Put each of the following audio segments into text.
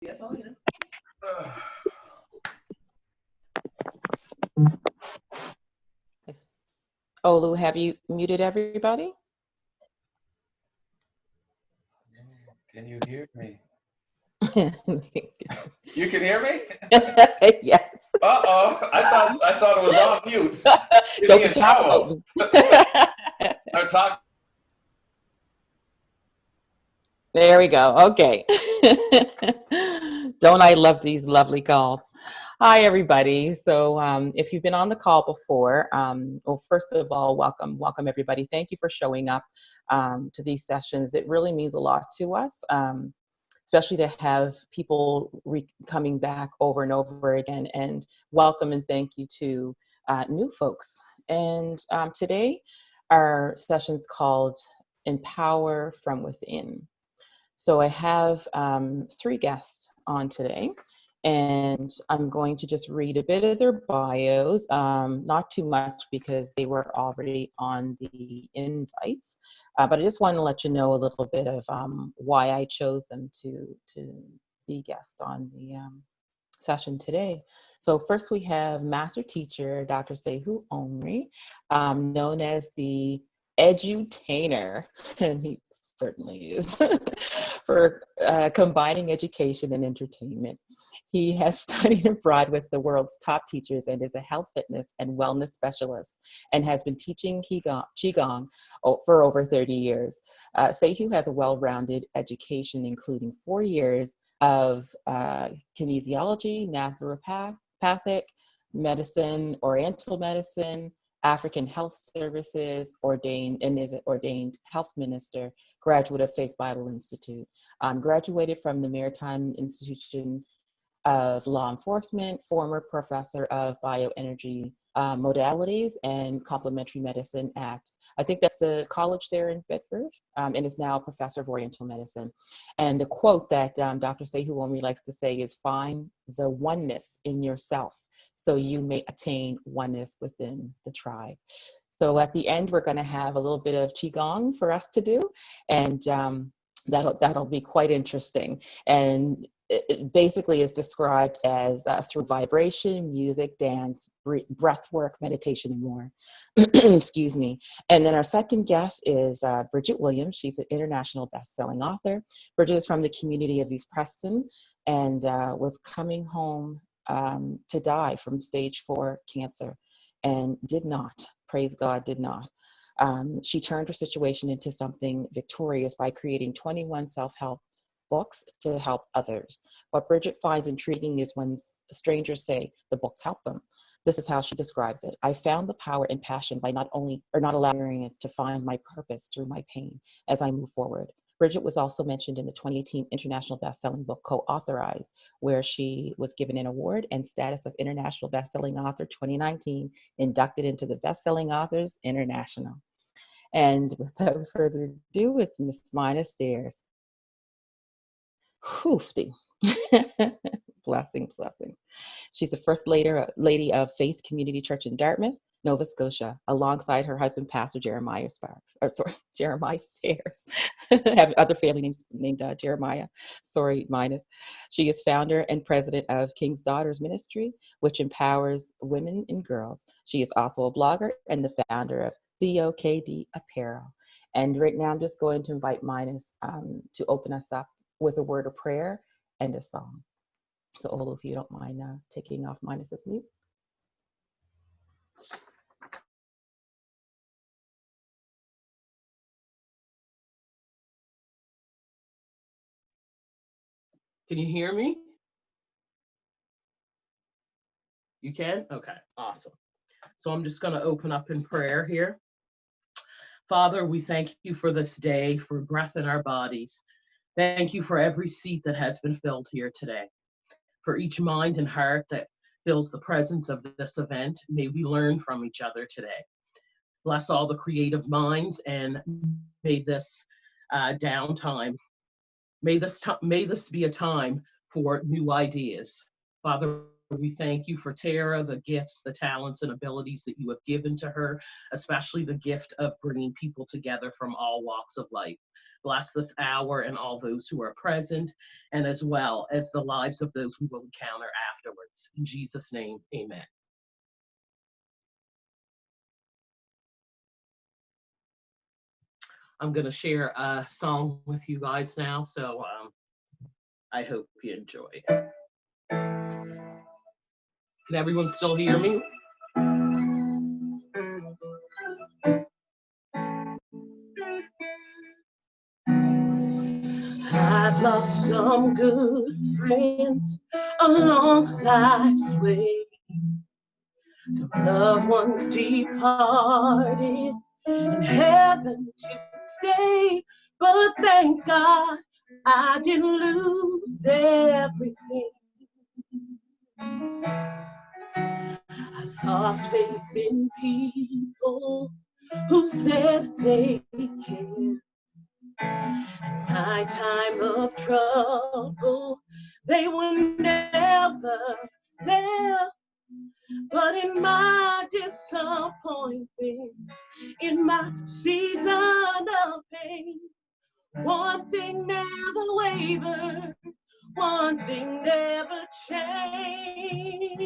Yes, I am. Yes. Olu, have you muted everybody? Can you hear me? You can hear me? Yes. I thought it was on mute. Give Don't me be a talking towel. about me. Start talking. There we go. Okay. Don't I love these lovely calls? Hi, everybody. So, if you've been on the call before, well, first of all, welcome everybody. Thank you for showing up to these sessions. It really means a lot to us, especially to have people coming back over and over again. And welcome and thank you to new folks. And today, our session's called Empower from Within. So I have three guests on today, and I'm going to just read a bit of their bios, not too much because they were already on the invites, but I just want to let you know a little bit of why I chose them to be guests on the session today. So first we have Master Teacher Dr. Sahu Omri, known as the edutainer, and he certainly is, for combining education and entertainment. He has studied abroad with the world's top teachers and is a health, fitness, and wellness specialist and has been teaching Qigong for over 30 years. Sehu has a well-rounded education, including 4 years of kinesiology, naturopathic medicine, oriental medicine, African Health Services, and is an ordained health minister, graduate of Faith Bible Institute, graduated from the Maritime Institution of Law Enforcement, former professor of bioenergy modalities and complementary medicine at, I think that's a college there in Bedford, and is now a professor of Oriental medicine. And a quote that Dr. Sehu Omri likes to say is, find the oneness in yourself so you may attain oneness within the tribe. So at the end, we're going to have a little bit of Qigong for us to do, and that'll be quite interesting. And it basically is described as through vibration, music, dance, breath work, meditation, and more. Excuse me. And then our second guest is Bridget Williams. She's an international best-selling author. Bridget is from the community of East Preston and was coming home to die from stage 4 cancer and did not, praise God, did not. She turned her situation into something victorious by creating 21 self-help books to help others. What Bridget finds intriguing is when strangers say the books help them. This is how she describes it. I found the power and passion by not allowing it to find my purpose through my pain as I move forward. Bridget was also mentioned in the 2018 international best-selling book Co-Authorized, where she was given an award and status of International Best-Selling Author 2019, inducted into the Best-Selling Authors International. And without further ado, it's Miss Mina Stairs. Hoofty. Blessings, blessings. She's the first lady of Faith Community Church in Dartmouth, Nova Scotia, alongside her husband, Pastor Jeremiah Stairs. Have other family names named Jeremiah. Sorry, minus. She is founder and president of King's Daughters Ministry, which empowers women and girls. She is also a blogger and the founder of COKD Apparel. And right now, I'm just going to invite Minus to open us up with a word of prayer and a song. So, Olu, if you don't mind taking off Minus's mute. Can you hear me? You can? Okay, awesome. So I'm just going to open up in prayer here. Father, we thank you for this day, for breath in our bodies. Thank you for every seat that has been filled here today, for each mind and heart that feels the presence of this event. May we learn from each other today. Bless all the creative minds, and may this downtime, may this be a time for new ideas. Father, we thank you for Tara, the gifts, the talents, and abilities that you have given to her, especially the gift of bringing people together from all walks of life. Bless this hour and all those who are present, and as well as the lives of those we will encounter afterwards. In Jesus' name, amen. I'm going to share a song with you guys now, so I hope you enjoy it. Can everyone still hear me? I've lost some good friends along life's way. Some loved ones departed in heaven to stay. But thank God I didn't lose everything. I lost faith in people who said they cared. In my time of trouble, they were never there. But in my disappointment, in my season of pain, one thing never wavered, one thing never changed.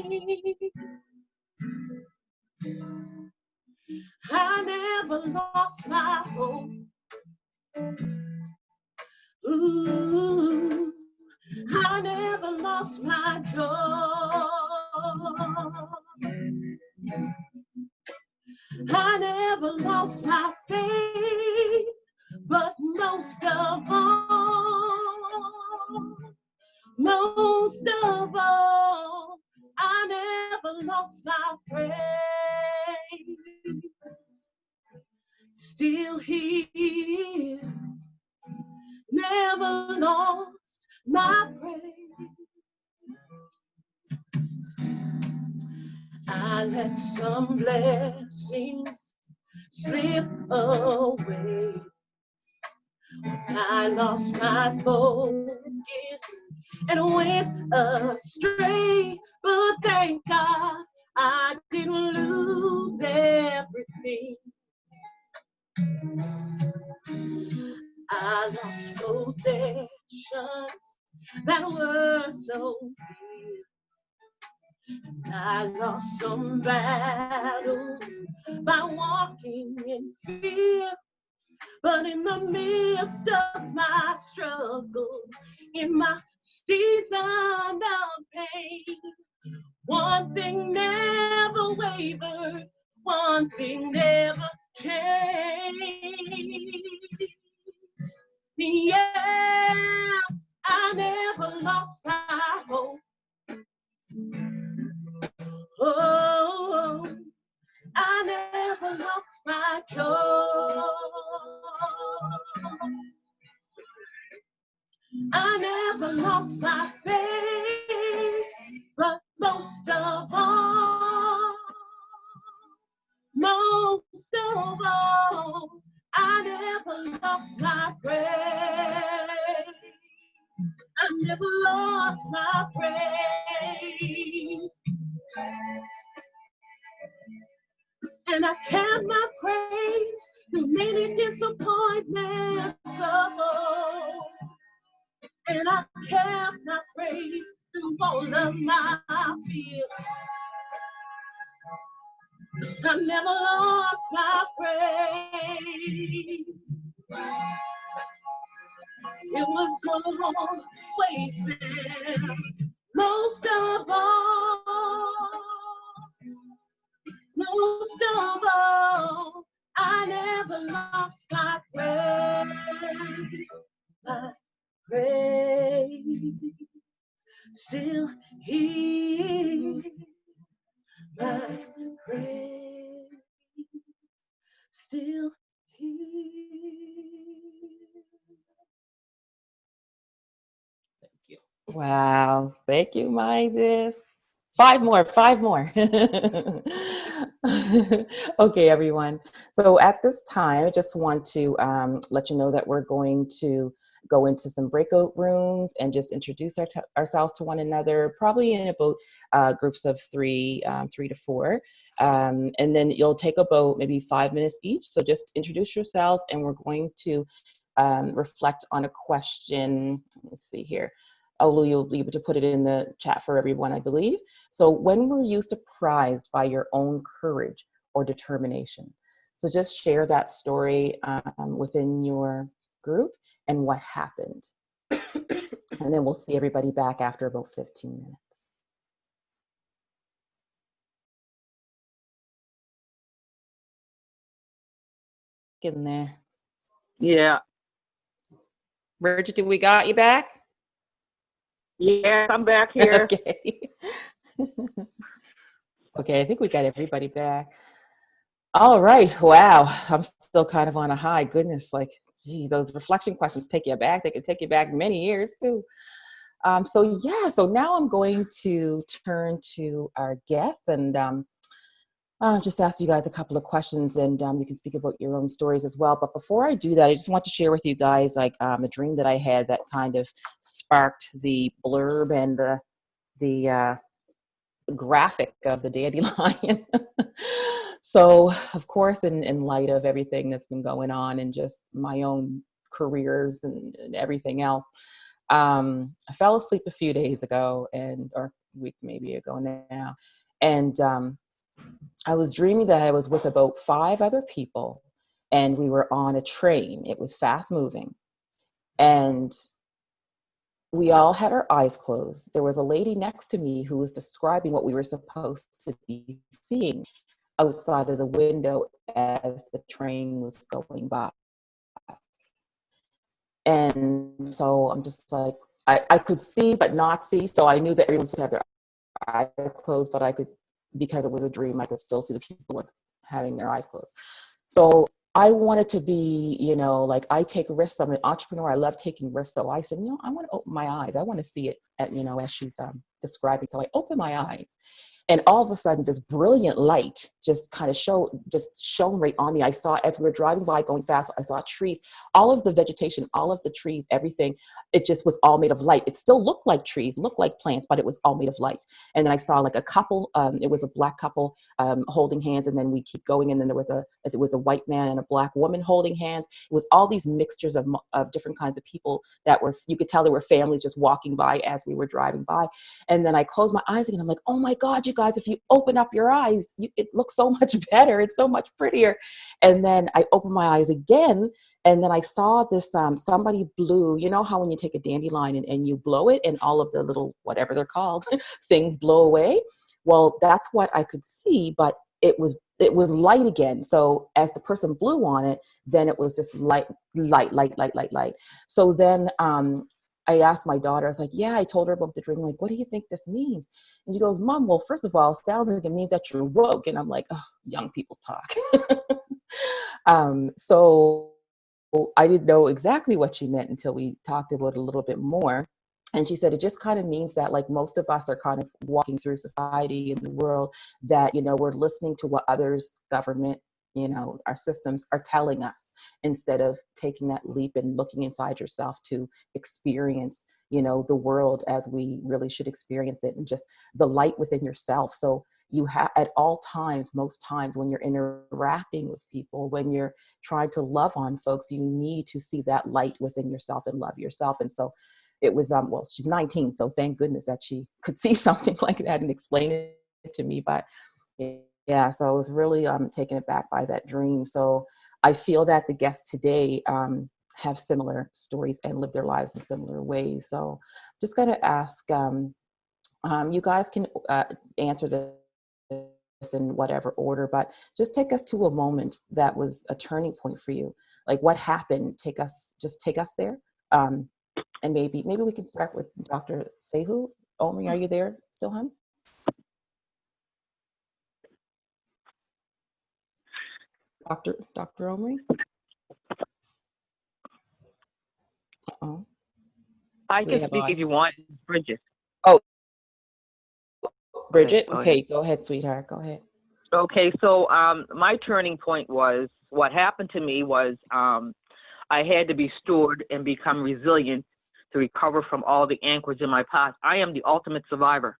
I never lost my hope. Ooh, I never lost my joy. I never lost my faith, but most of all, I never lost my praise. Still here, never lost my praise. I let some blessings slip away. I lost my focus and went astray. But thank God I didn't lose everything. I lost possessions that were so dear. I lost some battles by walking in fear. But in the midst of my struggle, in my season of pain, one thing never wavered, one thing never changed. Yeah, I never lost my hope. Oh, I never lost my joy. I never lost my faith, but most of all, I never lost my praise. I never lost my praise. And I kept my praise through many disappointments of old. And I kept my praise through all of my fears. I never lost my praise. It was always there. Most of all, I never lost my praise. My praise still here. My praise still here. Thank you. Wow. Thank you, Minded. Five more, five more. Okay, everyone. So at this time, I just want to let you know that we're going to go into some breakout rooms and just introduce ourselves to one another, probably in about groups of three, 3 to 4. And then you'll take about maybe 5 minutes each. So just introduce yourselves, and we're going to reflect on a question. Let's see here. Oh, you'll be able to put it in the chat for everyone, I believe. So when were you surprised by your own courage or determination? So just share that story within your group and what happened. And then we'll see everybody back after about 15 minutes. Get in there. Yeah. Bridget, we got you back? Yes, I'm back here. Okay. Okay, I think we got everybody back. All right. Wow. I'm still kind of on a high. Goodness, like, gee, those reflection questions take you back. They can take you back many years too. So now I'm going to turn to our guest and I'll just ask you guys a couple of questions, and you can speak about your own stories as well. But before I do that, I just want to share with you guys like a dream that I had that kind of sparked the blurb and the graphic of the dandelion. So, of course, in light of everything that's been going on and just my own careers and everything else, I fell asleep a few days ago, or a week maybe ago now, and I was dreaming that I was with about 5 other people, and we were on a train. It was fast moving, and we all had our eyes closed. There was a lady next to me who was describing what we were supposed to be seeing outside of the window as the train was going by. And so I'm just like, I could see but not see. So I knew that everyone was supposed to have their eyes closed, but I could, because it was a dream, I could still see the people having their eyes closed. So I wanted to be, like, I take risks. I'm an entrepreneur. I love taking risks. So I said, I want to open my eyes. I want to see it, as she's describing. So I opened my eyes. And all of a sudden, this brilliant light just kind of shone right on me. I saw, as we were driving by going fast, I saw trees, all of the vegetation, all of the trees, everything. It just was all made of light. It still looked like trees, looked like plants, but it was all made of light. And then I saw like a couple, it was a black couple holding hands. And then we keep going. And then it was a white man and a black woman holding hands. It was all these mixtures of different kinds of people that you could tell there were families just walking by as we were driving by. And then I closed my eyes again. I'm like, oh my God, you guys, if you open up your eyes, it looks so much better. It's so much prettier. And then I opened my eyes again. And then I saw this, somebody blew, you know how when you take a dandelion and you blow it and all of the little, whatever they're called, things blow away. Well, that's what I could see, but it was light again. So as the person blew on it, then it was just light. So then I asked my daughter, I was like, yeah, I told her about the dream. I'm like, what do you think this means? And she goes, Mom, well, first of all, it sounds like it means that you're woke. And I'm like, oh, young people's talk. So I didn't know exactly what she meant until we talked about it a little bit more. And she said, it just kind of means that, like, most of us are kind of walking through society and the world that, we're listening to what others, government, our systems are telling us, instead of taking that leap and looking inside yourself to experience, the world as we really should experience it, and just the light within yourself. So you have, at all times, most times when you're interacting with people, when you're trying to love on folks, you need to see that light within yourself and love yourself. And so it was, well, she's 19, so thank goodness that she could see something like that and explain it to me. But yeah, so I was really taken aback by that dream. So I feel that the guests today have similar stories and live their lives in similar ways. So I'm just going to ask, you guys can answer this in whatever order, but just take us to a moment that was a turning point for you. Like, what happened? Take us there. And maybe we can start with Dr. Sahu. Omri, are you there still, hon? Dr. Omri? Uh-oh. I can speak if you want, Bridget. Oh, Oh, Bridget. go Okay, ahead. go ahead, sweetheart. Go ahead. Okay, so my turning point was what happened to me was I had to be stored and become resilient to recover from all the anchorage in my past. I am the ultimate survivor.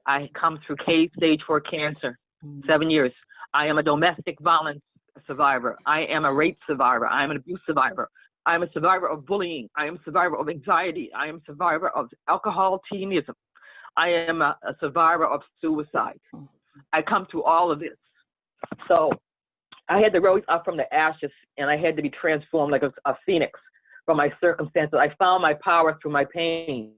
I come through stage 4 cancer, 7 years. I am a domestic violence survivor. I am a rape survivor. I am an abuse survivor. I am a survivor of bullying. I am a survivor of anxiety. I am a survivor of alcohol, teenism. I am a survivor of suicide. I come through all of this. So I had to rise up from the ashes, and I had to be transformed like a phoenix from my circumstances. I found my power through my pain.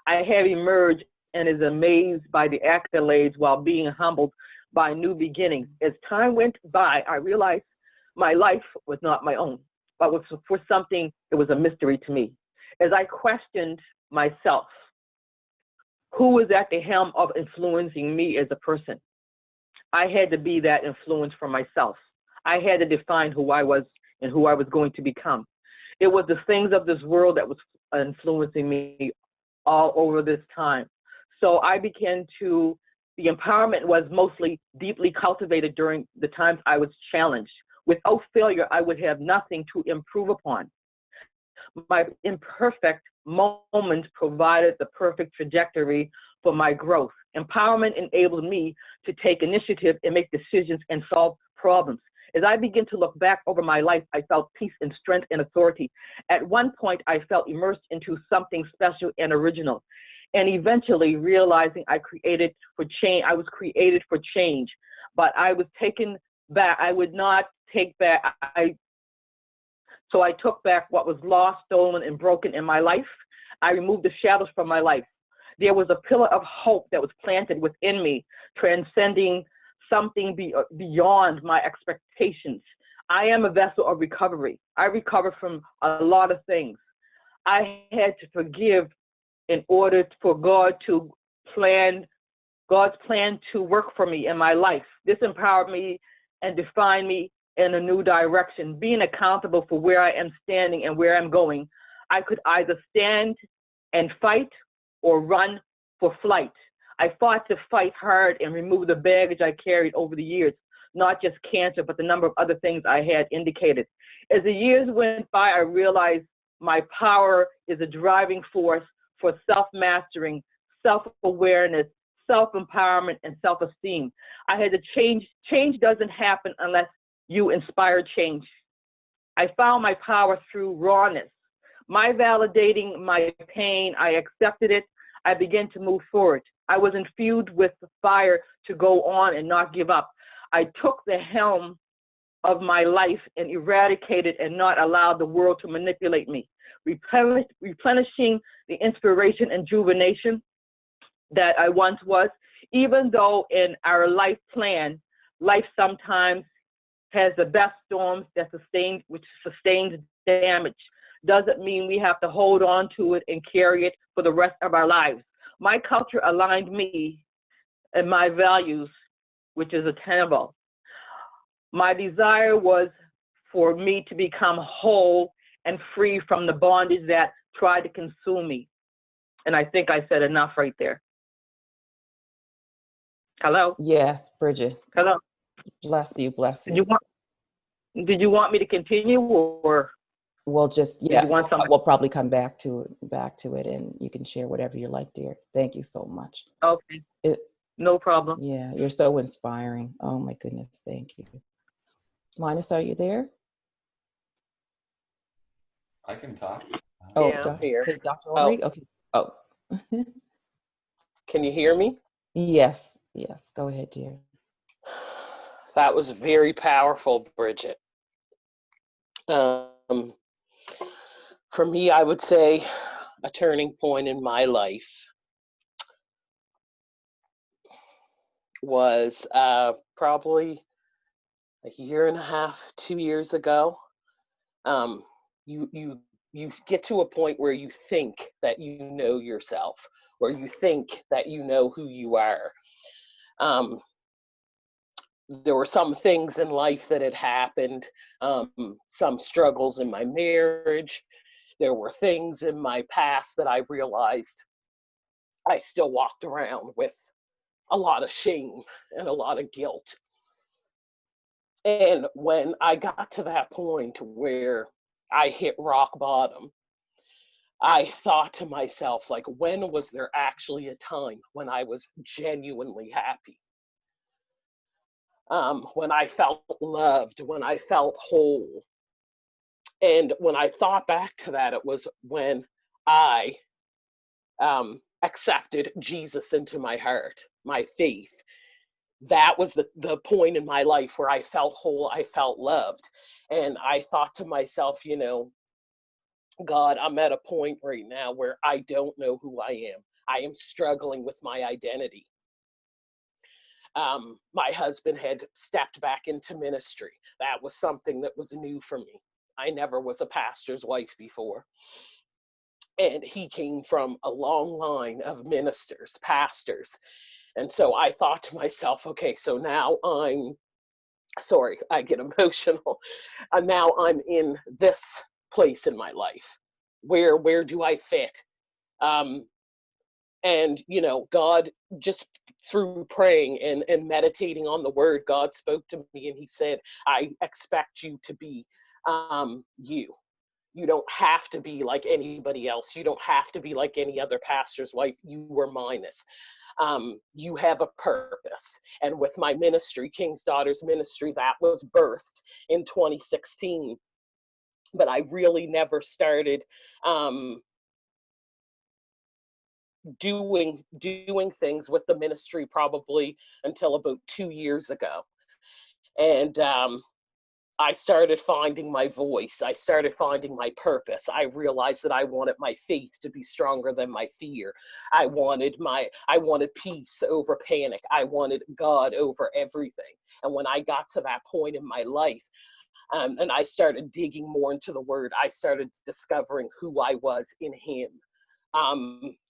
I have emerged and is amazed by the accolades while being humbled by new beginnings. As time went by, I realized my life was not my own, but was for something that was a mystery to me. As I questioned myself, who was at the helm of influencing me as a person? I had to be that influence for myself. I had to define who I was and who I was going to become. It was the things of this world that was influencing me all over this time. So I began to, the empowerment was mostly deeply cultivated during the times I was challenged. Without failure, I would have nothing to improve upon. My imperfect moments provided the perfect trajectory for my growth. Empowerment enabled me to take initiative and make decisions and solve problems. As I begin to look back over my life, I felt peace and strength and authority. At one point, I felt immersed into something special and original, and eventually realizing I was created for change, but I was taken back. I would not take back. So I took back what was lost, stolen, and broken in my life. I removed the shadows from my life. There was a pillar of hope that was planted within me, transcending something beyond my expectations. I am a vessel of recovery. I recover from a lot of things. I had to forgive in order for God's plan to work for me in my life. This empowered me and defined me in a new direction, being accountable for where I am standing and where I'm going. I could either stand and fight or run for flight. I fought to fight hard and remove the baggage I carried over the years, not just cancer, but the number of other things I had indicated. As the years went by, I realized my power is a driving force for self-mastering, self-awareness, self-empowerment, and self-esteem. I had to change. Change doesn't happen unless you inspire change. I found my power through rawness. My validating my pain, I accepted it. I began to move forward. I was infused with the fire to go on and not give up. I took the helm of my life and eradicated and not allowed the world to manipulate me, replenishing the inspiration and juvenation that I once was. Even though in our life plan, life sometimes has the best storms that sustains damage, doesn't mean we have to hold on to it and carry it for the rest of our lives. My culture aligned me and my values, which is attainable. My desire was for me to become whole and free from the bondage that tried to consume me. And I think I said enough right there. Hello? Yes, Bridget. Hello? Bless you, bless you. Did you want me to continue, or? We'll just, Did yeah, you want something? we'll probably come back to it, and you can share whatever you like, dear. Thank you so much. Okay, no problem. Yeah, you're so inspiring. Oh my goodness, thank you. Linus, are you there? I can talk. Oh, Yeah, I'm here. Hey, Dr. Omri? Okay. Oh. Can you hear me? Yes, go ahead, dear. That was very powerful, Bridget. For me, I would say a turning point in my life was probably a year and a half, 2 years ago. You get to a point where you think that you know yourself, or you think that you know who you are. There were some things in life that had happened, some struggles in my marriage. There were things in my past that I realized I still walked around with a lot of shame and a lot of guilt. And when I got to that point where I hit rock bottom, I thought to myself, like, when was there actually a time when I was genuinely happy? When I felt loved, when I felt whole. And when I thought back to that, it was when I accepted Jesus into my heart, my faith. That was the point in my life where I felt whole, I felt loved. And I thought to myself, you know, God, I'm at a point right now where I don't know who I am. I am struggling with my identity. My husband had stepped back into ministry. That was something that was new for me. I never was a pastor's wife before. And he came from a long line of ministers, pastors. And so I thought to myself, okay, so now sorry, I get emotional. And now I'm in this place in my life. Where do I fit? And, you know, God, just through praying and meditating on the word, God spoke to me and he said, I expect you to be you. You don't have to be like anybody else. You don't have to be like any other pastor's wife. You were minus. You have a purpose. And with my ministry, King's Daughters Ministry, that was birthed in 2016. But I really never started doing things with the ministry probably until about 2 years ago. And I started finding my voice. I started finding my purpose. I realized that I wanted my faith to be stronger than my fear. I wanted peace over panic. I wanted God over everything. And when I got to that point in my life, and I started digging more into the word, I started discovering who I was in him.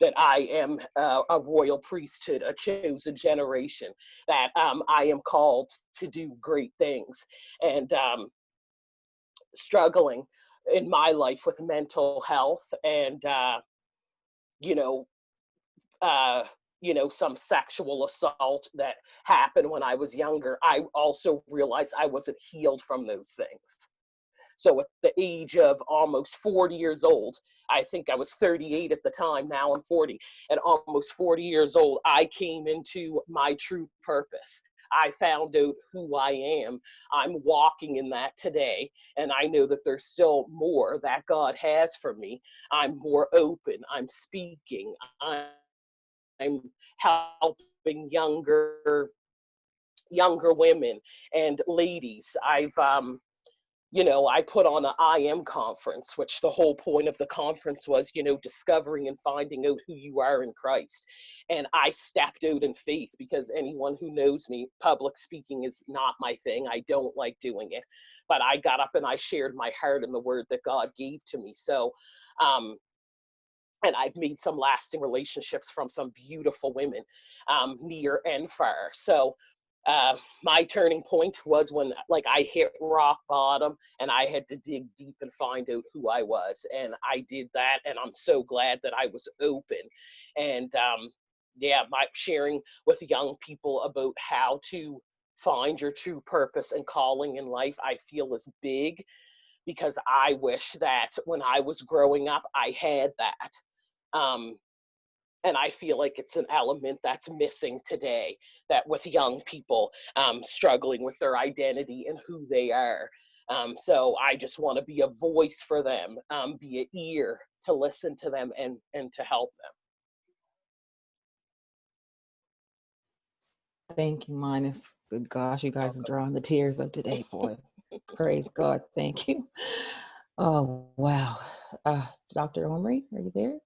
That I am a royal priesthood, a chosen generation, that I am called to do great things. And struggling in my life with mental health and, you know, some sexual assault that happened when I was younger, I also realized I wasn't healed from those things. So at the age of almost 40 years old, I think I was 38 at the time, now I'm 40, at almost 40 years old, I came into my true purpose. I found out who I am. I'm walking in that today, and I know that there's still more that God has for me. I'm more open, I'm speaking, I'm helping younger women and ladies. I put on an I Am conference, which the whole point of the conference was, discovering and finding out who you are in Christ. And I stepped out in faith because anyone who knows me, public speaking is not my thing. I don't like doing it. But I got up and I shared my heart and the word that God gave to me. So, and I've made some lasting relationships from some beautiful women, near and far. So, my turning point was when I hit rock bottom and I had to dig deep and find out who I was. And I did that. And I'm so glad that I was open. And my sharing with young people about how to find your true purpose and calling in life, I feel is big, because I wish that when I was growing up, I had that. And I feel like it's an element that's missing today, that with young people struggling with their identity and who they are. So I just want to be a voice for them, be an ear to listen to them and to help them. Thank you, Minus. Good gosh, you guys are drawing the tears of today, boy. Praise God. Thank you. Oh, wow. Dr. Omri, are you there?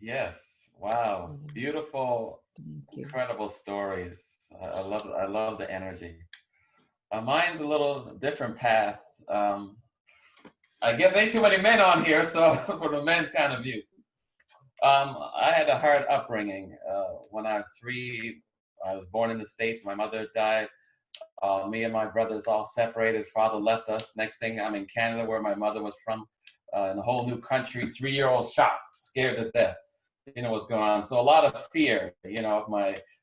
Yes. Wow. Beautiful, incredible stories. I love the energy. Mine's a little different path. I guess ain't too many men on here, so from the men's kind of view. I had a hard upbringing. When I was 3, I was born in the States. My mother died. Me and my brothers all separated. Father left us. Next thing, I'm in Canada, where my mother was from, in a whole new country. 3-year-old shocked, scared to death. you know, what's going on. So a lot of fear, you know,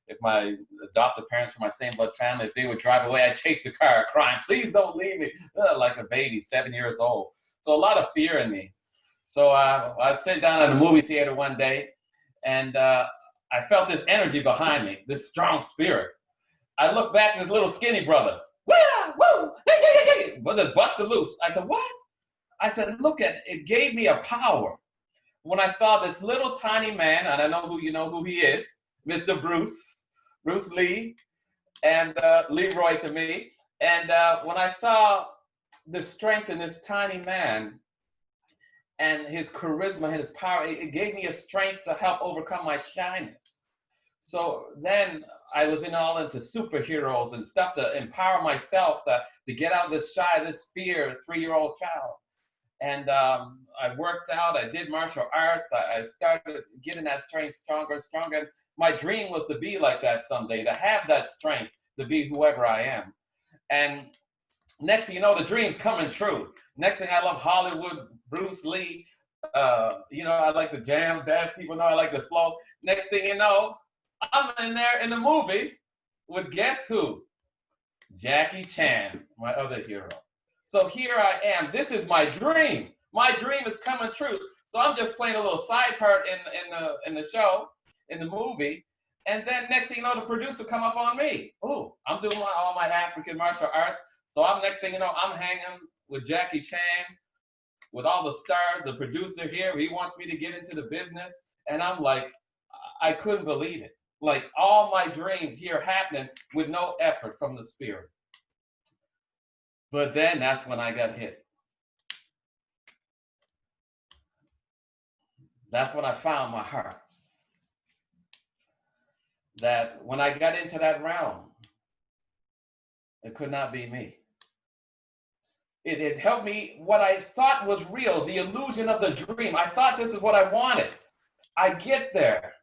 if my adopted parents from my same blood family, if they would drive away, I'd chase the car crying, please don't leave me, like a baby, 7 years old. So a lot of fear in me. So I sat down at a movie theater one day, and I felt this energy behind me, this strong spirit. I looked back at this little skinny brother. Woo! Hey, hey, hey, hey! But just busted loose. I said, what? I said, look at it. It gave me a power. When I saw this little tiny man, and I know who he is, Mr. Bruce Lee, and Leroy to me. And when I saw the strength in this tiny man and his charisma and his power, it gave me a strength to help overcome my shyness. So then I was into superheroes and stuff to empower myself to get out this fear, 3-year-old child. And I worked out, I did martial arts, I started getting that strength stronger and stronger. And my dream was to be like that someday, to have that strength, to be whoever I am. And next thing you know, the dream's coming true. Next thing, I love Hollywood, Bruce Lee. You know, I like to jam, dance. People know I like to flow. Next thing you know, I'm in there in the movie with guess who? Jackie Chan, my other hero. So here I am. This is my dream. My dream is coming true. So I'm just playing a little side part in the show, in the movie. And then next thing you know, the producer come up on me. Oh, I'm doing all my African martial arts. So next thing you know, I'm hanging with Jackie Chan, with all the stars, the producer here. He wants me to get into the business. And I'm like, I couldn't believe it. Like all my dreams here happening with no effort from the spirit. But then that's when I got hit. That's when I found my heart. That when I got into that realm, it could not be me. It helped me, what I thought was real, the illusion of the dream. I thought this is what I wanted. I get there.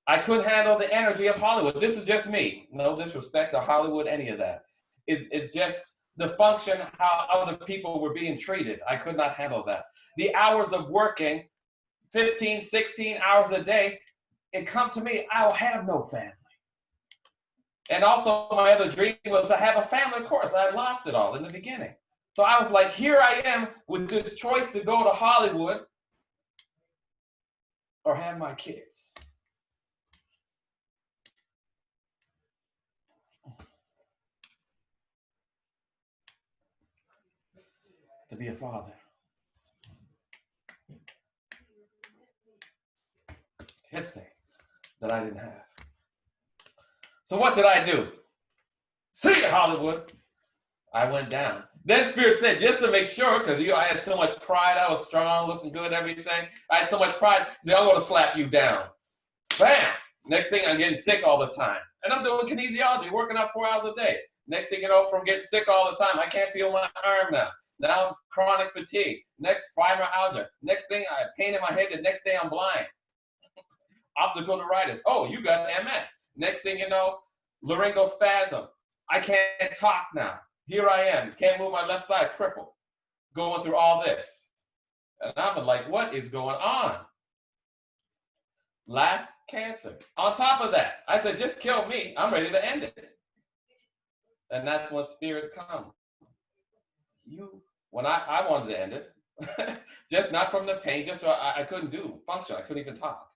I couldn't handle the energy of Hollywood. This is just me. No disrespect to Hollywood, any of that. It's just the function, how other people were being treated. I could not handle that. The hours of working, 15, 16 hours a day, it come to me, I'll have no family. And also my other dream was to have a family. Of course, I had lost it all in the beginning. So I was like, here I am with this choice to go to Hollywood or have my kids. To be a father. Kids thing that I didn't have. So what did I do? See you, Hollywood. I went down. Then Spirit said, just to make sure, because I had so much pride, I was strong, looking good, everything. I had so much pride, he said, I'm going to slap you down. Bam! Next thing, I'm getting sick all the time. And I'm doing kinesiology, working out 4 hours a day. Next thing you know, from getting sick all the time, I can't feel my arm now. Now chronic fatigue. Next, fibromyalgia. Next thing, I have pain in my head. The next day, I'm blind. Optical neuritis. Oh, you got MS. Next thing you know, laryngospasm. I can't talk now. Here I am. Can't move my left side, crippled. Going through all this. And I'm like, what is going on? Last cancer. On top of that, I said, just kill me. I'm ready to end it. And that's when Spirit comes. When I wanted to end it, just not from the pain, just so I couldn't function. I couldn't even talk.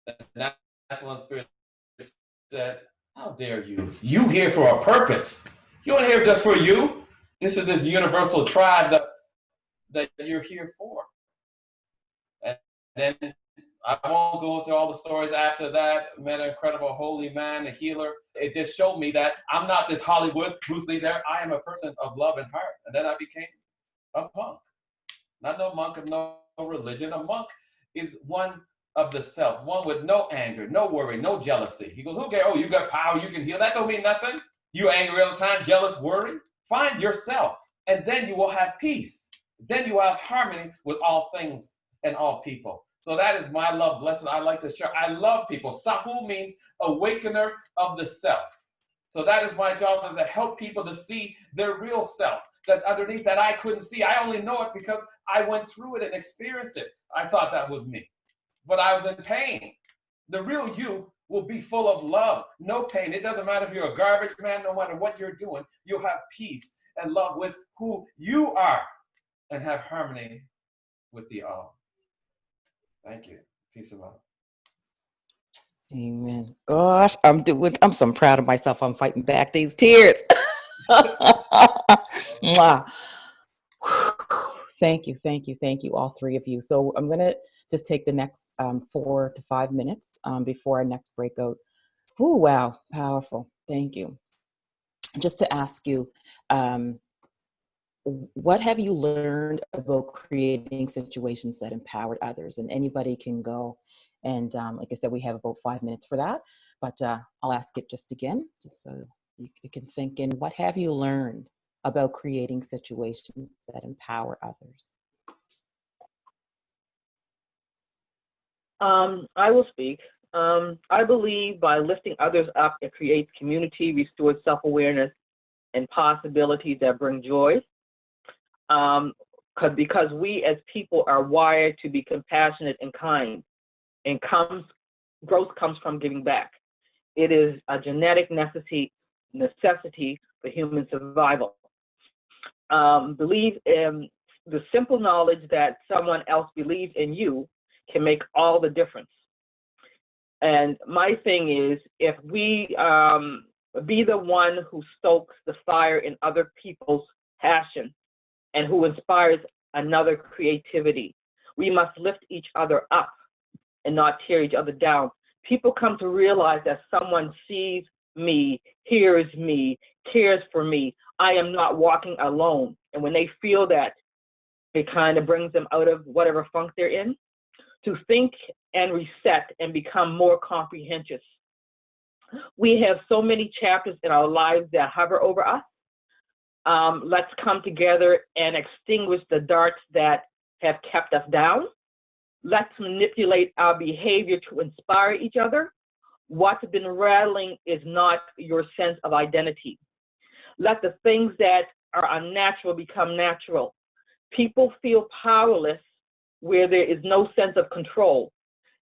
And that's when Spirit said, how dare you? You here for a purpose. You aren't here just for you. This is this universal tribe that you're here for. And then I won't go into all the stories after that. Met an incredible holy man, a healer. It just showed me that I'm not this Hollywood Bruce Lee there. I am a person of love and heart. And then I became a monk. Not no monk of no religion. A monk is one of the self, one with no anger, no worry, no jealousy. He goes, okay, oh, you got power, you can heal. That don't mean nothing. You angry all the time, jealous, worry. Find yourself, and then you will have peace. Then you will have harmony with all things and all people. So that is my love blessing. I like to share. I love people. Sahu means awakener of the self. So that is my job, is to help people to see their real self, that's underneath that I couldn't see. I only know it because I went through it and experienced it. I thought that was me, but I was in pain. The real you will be full of love, no pain. It doesn't matter if you're a garbage man, no matter what you're doing, you'll have peace and love with who you are and have harmony with the all. Thank you. Peace and love. Amen. Gosh, I'm so proud of myself. I'm fighting back these tears. Mwah. Thank you, all three of you. So I'm going to just take the next 4 to 5 minutes before our next breakout. Oh, wow, powerful. Thank you. Just to ask you, what have you learned about creating situations that empowered others? And anybody can go. And like I said, we have about 5 minutes for that, but I'll ask it just again, just so it can sink in. What have you learned about creating situations that empower others? I will speak. I believe by lifting others up, it creates community, restores self-awareness, and possibilities that bring joy. Because we as people are wired to be compassionate and kind, and growth comes from giving back. It is a genetic necessity for human survival. Believe in the simple knowledge that someone else believes in you can make all the difference. And my thing is, if we be the one who stokes the fire in other people's passion and who inspires another creativity, we must lift each other up and not tear each other down. People come to realize that someone sees me, hears me, cares for me. I am not walking alone. And when they feel that, it kind of brings them out of whatever funk they're in, to think and reset and become more comprehensive. We have so many chapters in our lives that hover over us. Let's come together and extinguish the darts that have kept us down. Let's manipulate our behavior to inspire each other. What's been rattling is not your sense of identity. Let the things that are unnatural become natural. People feel powerless where there is no sense of control.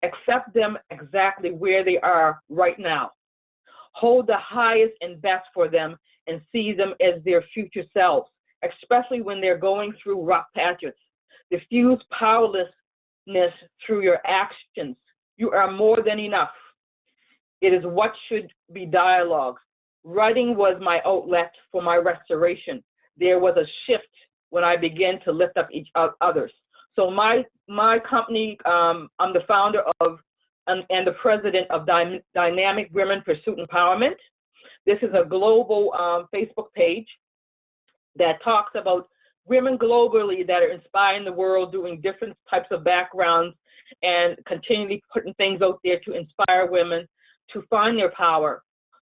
Accept them exactly where they are right now. Hold the highest and best for them and see them as their future selves, especially when they're going through rough patches. Diffuse powerlessness through your actions. You are more than enough. It is what should be dialogues. Writing was my outlet for my restoration. There was a shift when I began to lift up each others. So my company, I'm the founder of and the president of Dynamic Women Pursuit Empowerment. This is a global Facebook page that talks about women globally that are inspiring the world, doing different types of backgrounds, and continually putting things out there to inspire women to find their power,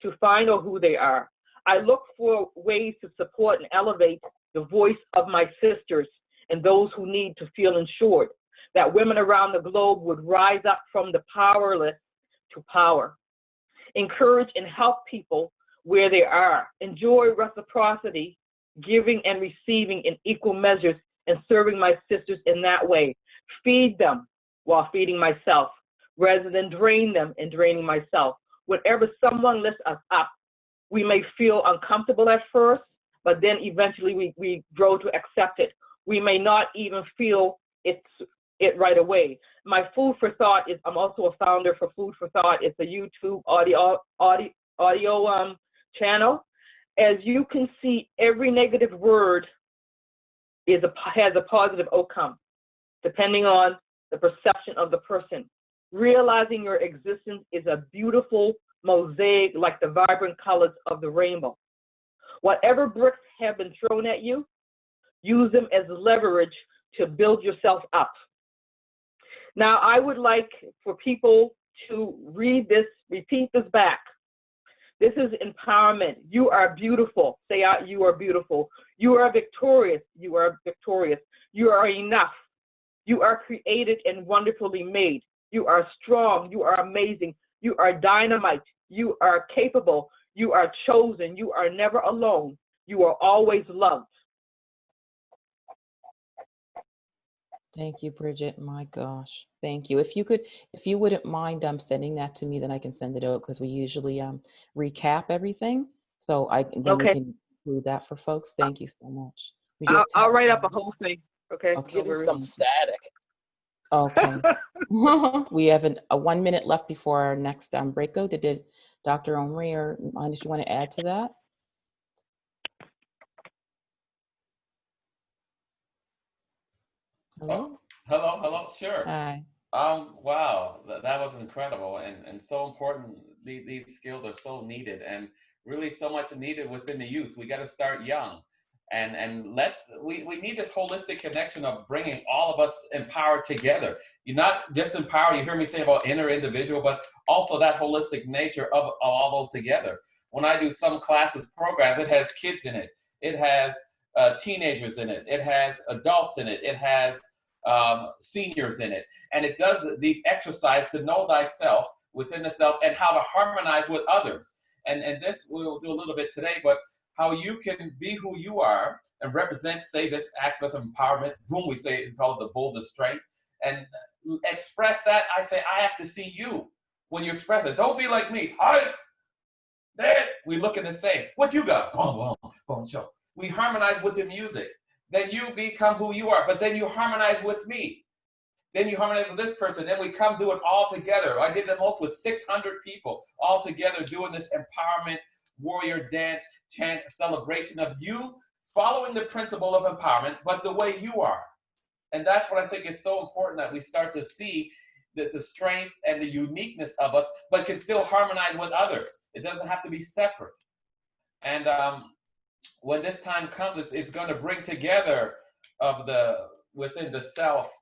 to find out who they are. I look for ways to support and elevate the voice of my sisters and those who need to feel ensured, that women around the globe would rise up from the powerless to power. Encourage and help people where they are. Enjoy reciprocity, giving and receiving in equal measures, and serving my sisters in that way. Feed them while feeding myself, rather than drain them and draining myself. Whenever someone lifts us up, we may feel uncomfortable at first, but then eventually we grow to accept it. We may not even feel it right away. My Food for Thought is, I'm also a founder for Food for Thought. It's a YouTube audio channel. As you can see, every negative word has a positive outcome, depending on the perception of the person. Realizing your existence is a beautiful mosaic like the vibrant colors of the rainbow. Whatever bricks have been thrown at you, use them as leverage to build yourself up. Now, I would like for people to read this, repeat this back. This is empowerment. You are beautiful. Say out, you are beautiful. You are victorious. You are victorious. You are enough. You are created and wonderfully made. You are strong. You are amazing. You are dynamite. You are capable. You are chosen. You are never alone. You are always loved. Thank you, Bridget. My gosh. Thank you. If you wouldn't mind sending that to me, then I can send it out because we usually recap everything. So then we Okay. can do that for folks. Thank you so much. We I'll, just I'll have write up a whole thing. Okay. okay. No Getting worries. some static. Okay. We have a 1 minute left before our next breakout. Did Dr. Omri or Minus, you want to add to that? Hello? Hello, sure. Hi. Wow, that was incredible and so important. These skills are so needed and really so much needed within the youth. We got to start young, and we need this holistic connection of bringing all of us empowered together. You're not just empowered. You hear me say about inner individual, but also that holistic nature of all those together. When I do some classes programs, it has kids in it. It has teenagers in it. It has adults in it. It has seniors in it. And it does these exercises to know thyself within the self and how to harmonize with others. And this we'll do a little bit today, but how you can be who you are and represent, say, this aspect of empowerment. Boom, we call it the boldest strength. And express that. I say, I have to see you when you express it. Don't be like me. Hi, there. We look at the same. What you got? Boom, boom, boom, show. We harmonize with the music. Then you become who you are, but then you harmonize with me. Then you harmonize with this person. Then we come do it all together. I did the most with 600 people all together doing this empowerment, warrior dance, chant, celebration of you following the principle of empowerment, but the way you are. And that's what I think is so important, that we start to see the strength and the uniqueness of us, but can still harmonize with others. It doesn't have to be separate. And when this time comes, it's going to bring together within the self,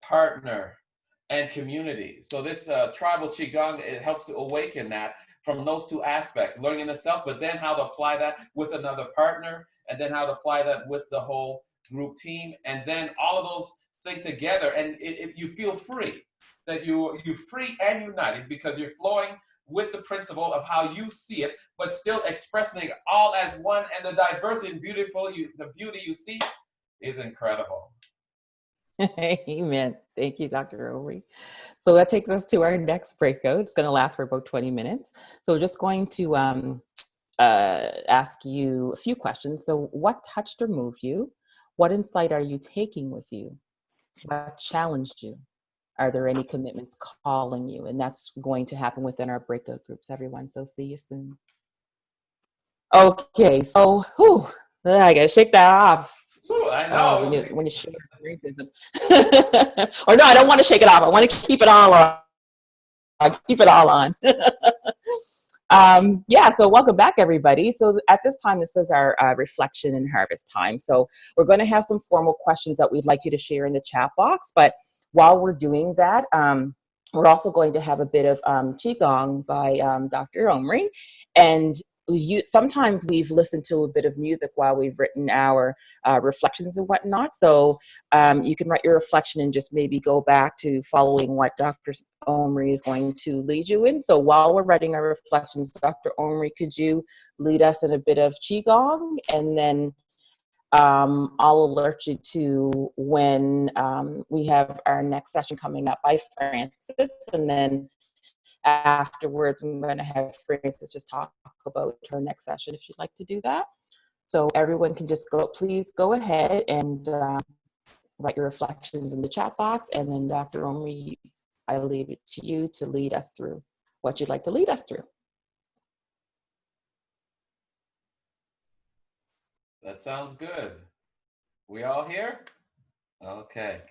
partner, and community. So this tribal Qigong, it helps to awaken that from those two aspects, learning in the self, but then how to apply that with another partner, and then how to apply that with the whole group team, and then all of those things together. And if you feel free, that you're free and united because you're flowing with the principle of how you see it, but still expressing it all as one, and the diversity and the beauty you see is incredible. Amen. Thank you, Dr. Omri. So that takes us to our next breakout. It's going to last for about 20 minutes. So we're just going to ask you a few questions. So what touched or moved you? What insight are you taking with you? What challenged you? Are there any commitments calling you? And that's going to happen within our breakout groups, everyone. So see you soon. Okay, so I gotta shake that off. Ooh, I know. When you shake it, or no, I don't want to shake it off. I want to keep it all on. Keep it all on. Yeah, so welcome back, everybody. So at this time, this is our reflection and harvest time. So we're going to have some formal questions that we'd like you to share in the chat box. But while we're doing that, we're also going to have a bit of Qigong by Dr. Omri. And sometimes we've listened to a bit of music while we've written our reflections and whatnot. So you can write your reflection and just maybe go back to following what Dr. Omri is going to lead you in. So while we're writing our reflections, Dr. Omri, could you lead us in a bit of Qigong? And then I'll alert you to when we have our next session coming up by Frances. And then afterwards, I'm going to have Frances just talk about her next session if you'd like to do that. So everyone can just please go ahead and write your reflections in the chat box. And then Dr. Omri, I leave it to you to lead us through what you'd like to lead us through. That sounds good. We all here? Okay.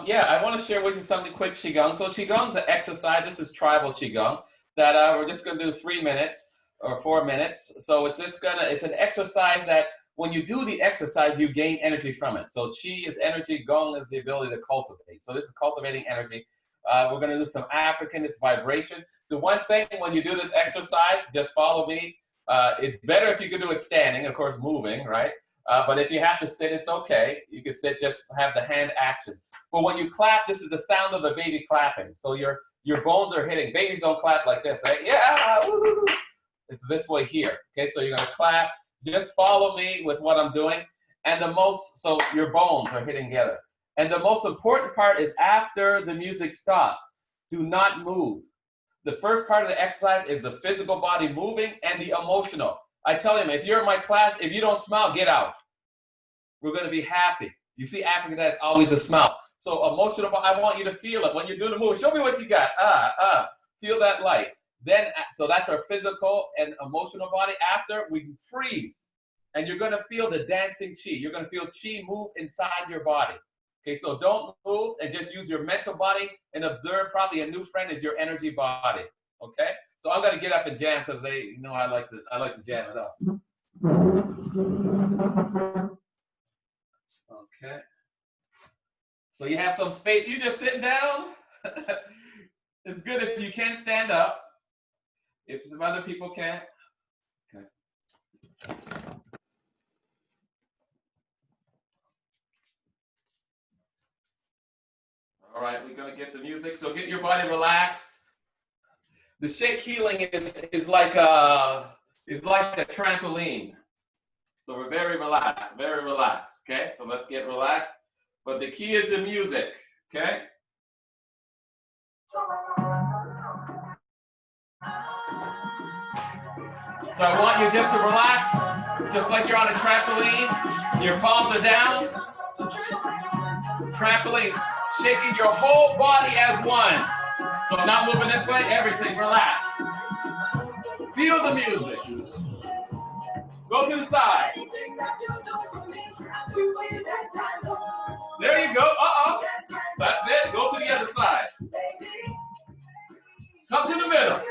Yeah, I want to share with you something quick, Qigong. So Qigong is an exercise. This is tribal Qigong that we're just going to do 3 minutes or 4 minutes. So it's it's an exercise that when you do the exercise, you gain energy from it. So Qi is energy, Gong is the ability to cultivate. So this is cultivating energy. We're going to do some African, it's vibration. The one thing when you do this exercise, just follow me. It's better if you could do it standing, of course, moving, right? But if you have to sit, it's okay. You can sit, just have the hand actions. But when you clap, this is the sound of a baby clapping. So your bones are hitting. Babies don't clap like this, right? Yeah, woo-hoo-hoo. It's this way here. Okay, so you're gonna clap. Just follow me with what I'm doing. And so your bones are hitting together. And the most important part is after the music stops, do not move. The first part of the exercise is the physical body moving and the emotional. I tell him, if you're in my class, if you don't smile, get out. We're going to be happy. You see, African dance always a smile. So emotional, I want you to feel it when you're doing the move. Show me what you got. Feel that light. Then, so that's our physical and emotional body. After, we freeze. And you're going to feel the dancing chi. You're going to feel chi move inside your body. Okay, so don't move and just use your mental body and observe. Probably a new friend is your energy body. Okay, so I'm going to get up and jam because they know I like to jam it up. Okay. So you have some space. You just sitting down. It's good if you can stand up. If some other people can't. Okay. All right, we're gonna get the music. So get your body relaxed. The shake healing is like a trampoline. So we're very relaxed, okay? So let's get relaxed. But the key is the music, okay? So I want you just to relax, just like you're on a trampoline. Your palms are down. Trampoline, shaking your whole body as one. So I'm not moving this way, everything, relax. Feel the music. Go to the side. There you go. Uh-oh. That's it. Go to the other side. Come to the middle.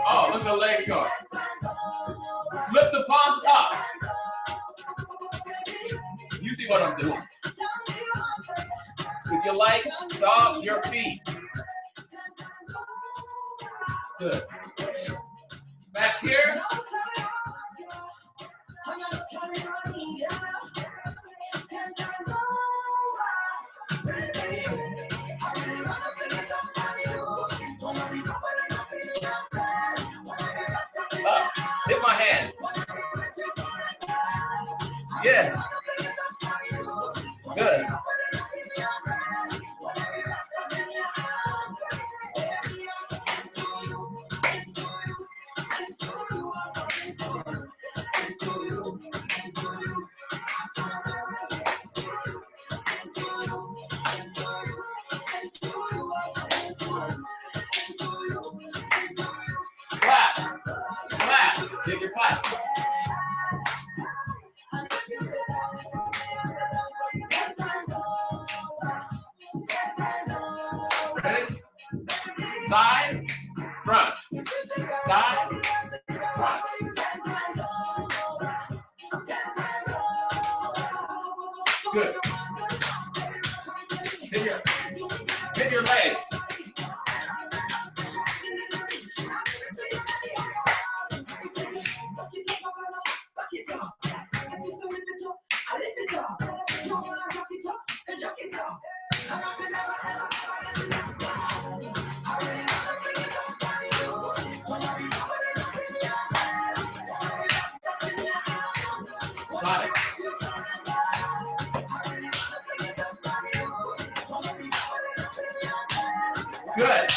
Oh, look at the legs go. Flip the palms up. You see what I'm doing. If you like, stop your feet. Good. Back here. Up. Hit my hand. Yeah. Good. Clap. Clap. Give your clap. Ready? Side, front. Side, front. Good. Hit your legs. Got it. Good.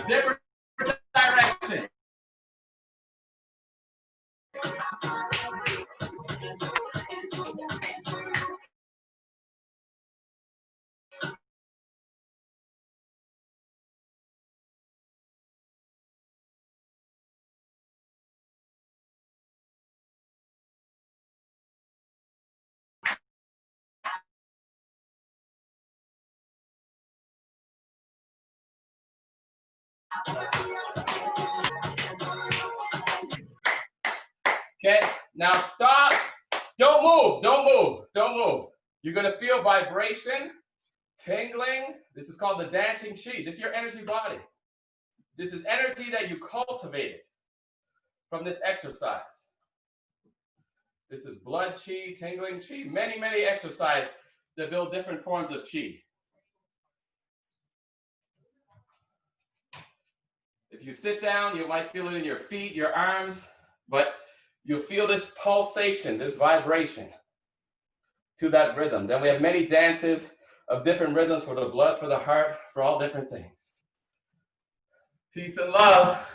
Different direction. Okay, now stop. Don't move, don't move, don't move. You're gonna feel vibration, tingling. This is called the dancing chi. This is your energy body. This is energy that you cultivated from this exercise. This is blood chi, tingling chi, many exercises that build different forms of chi. If you sit down, you might feel it in your feet, your arms, but you'll feel this pulsation, this vibration to that rhythm. Then we have many dances of different rhythms for the blood, for the heart, for all different things. Peace and love.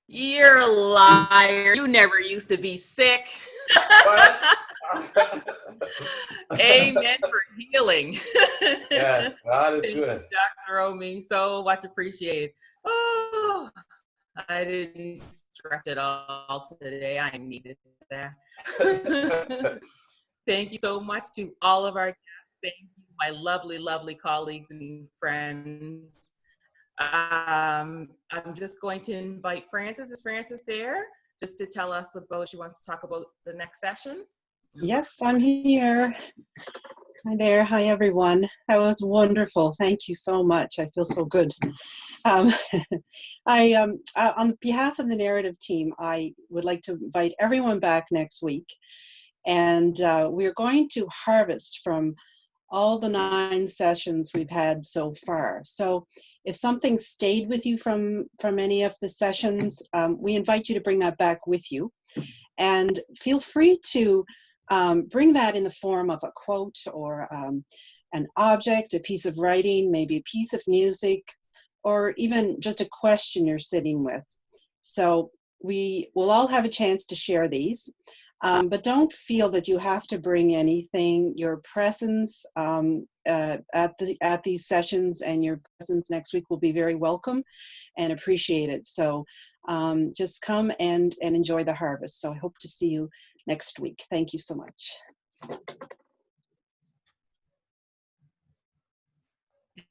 You're a liar. You never used to be sick. Amen for healing. Yes, God is good. Dr. Omri, so much appreciated. Oh, I didn't stretch it all today. I needed that. Thank you so much to all of our guests. Thank you, my lovely, lovely colleagues and friends. I'm just going to invite Frances. Is Frances there? Just to tell us about, she wants to talk about the next session. Yes, I'm here. Hi there. Hi, everyone. That was wonderful. Thank you so much. I feel so good. On behalf of the narrative team, I would like to invite everyone back next week. And we're going to harvest from all the 9 sessions we've had so far. So if something stayed with you from any of the sessions, we invite you to bring that back with you. And feel free to bring that in the form of a quote or an object, a piece of writing, maybe a piece of music, or even just a question you're sitting with. So we will all have a chance to share these. But don't feel that you have to bring anything. Your presence at these sessions and your presence next week will be very welcome and appreciated. So just come and enjoy the harvest. So I hope to see you next week. Thank you so much.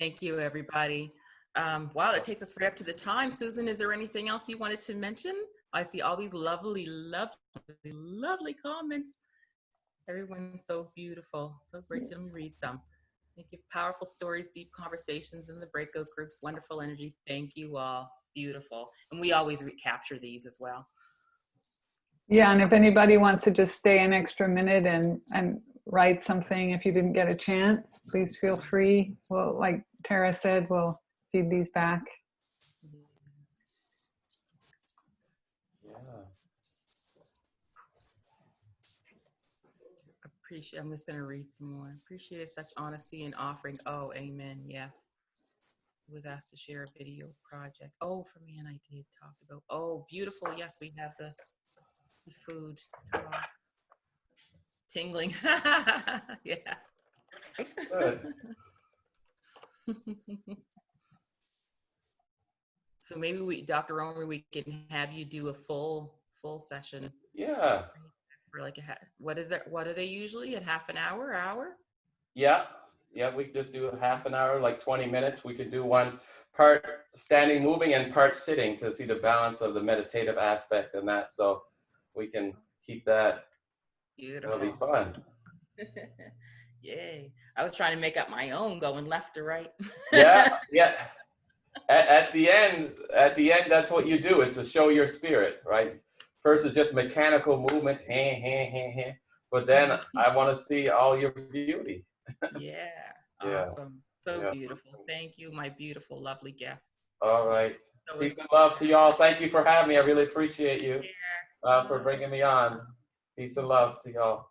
Thank you, everybody. Wow, it takes us right up to the time. Susan, is there anything else you wanted to mention? I see all these lovely, lovely, lovely comments. Everyone's so beautiful. So great. Let me read some. Thank you. Powerful stories, deep conversations in the breakout groups, wonderful energy. Thank you all. Beautiful. And we always recapture these as well. Yeah, and if anybody wants to just stay an extra minute and write something if you didn't get a chance, please feel free. Well, like Tara said, we'll feed these back. I'm just going to read some more. Appreciate such honesty and offering. Oh, amen. Yes. I was asked to share a video project. Oh, for me, and I did talk about. Oh, beautiful. Yes, we have the food talk. Tingling. Yeah. Good. So maybe Dr. Omri, we can have you do a full session. Yeah. For like what is that? What are they usually at half an hour? Yeah. We just do a half an hour, like 20 minutes. We could do one part standing, moving, and part sitting to see the balance of the meditative aspect and that. So we can keep that. Beautiful. It'll be fun. Yay. I was trying to make up my own going left to right. Yeah. At the end, that's what you do. It's to show your spirit, right? First is just mechanical movements, but then I want to see all your beauty. Yeah. Yeah. Awesome. So beautiful. Thank you, my beautiful, lovely guests. All right. Peace and love to y'all. Thank you for having me. I really appreciate you for bringing me on. Peace and love to y'all.